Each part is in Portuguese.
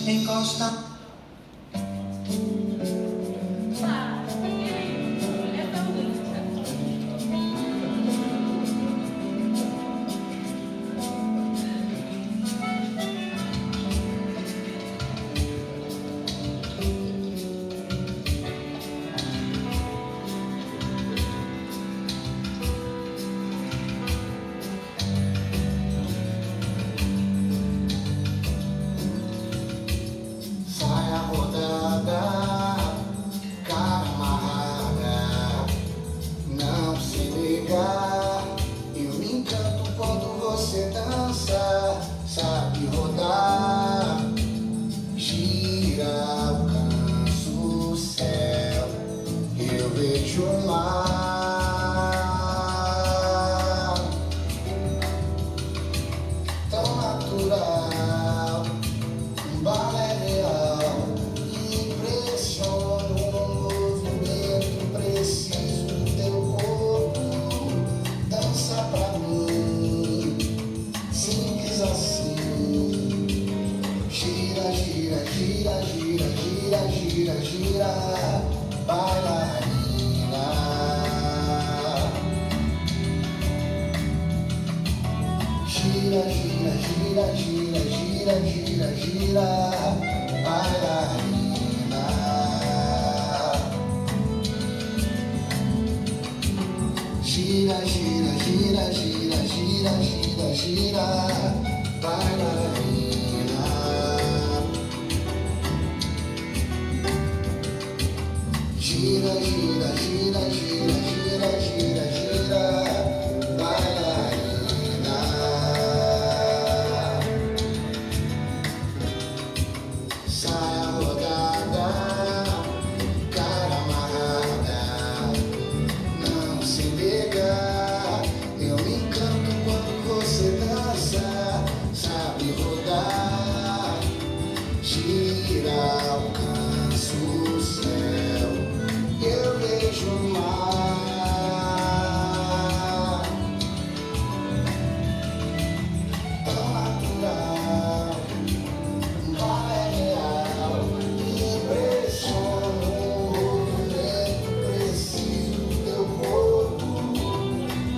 encosta. Sabe rodar, gira, alcança o céu. Eu vejo o mar tão natural, um balé real. Impressiona o movimento preciso do teu corpo. Dança pra mim, simples assim. Gira, gira, gira, gira, gira, gira, gira, bailarina. Gira, gira, gira, gira, gira, gira, gira, bailarina. Gira, gira, gira, gira, gira, gira, gira, bailarina. Gira, gira, gira, gira, gira, gira, gira, bailarina. Saia rodada, cara amarrada, não se liga. Eu me encanto quando você dança, sabe rodar, gira, alcança o céu. Eu vejo o mar tão natural, um balé real. Impressiona o movimento preciso do teu corpo.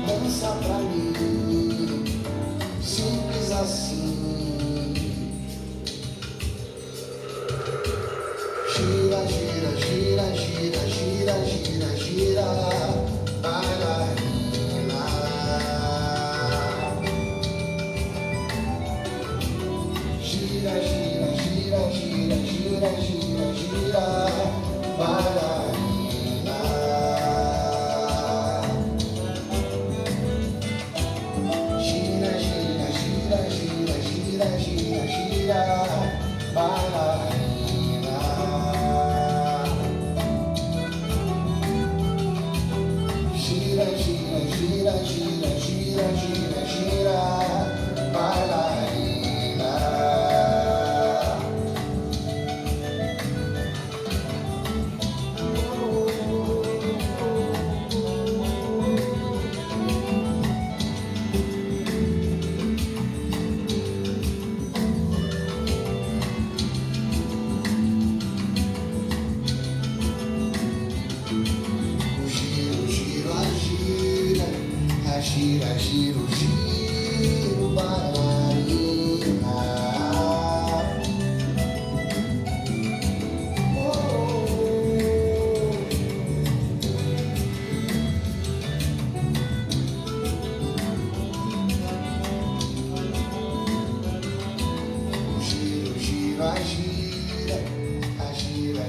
Dança pra mim, simples assim. Gira, gira, gira, gira, gira, gira, gira, bailarina. Gira, gira, gira, gira, gira, gira, gira, bailarina. Gira, gira, gira, gira, gira, gira, gira, bailarina. Gira, gira, gira, gira, gira, gira, gira, bailarina. O giro, giro, a gira, a gira, giro, giro, bailarina. Oh, o giro, giro, a gira, gira,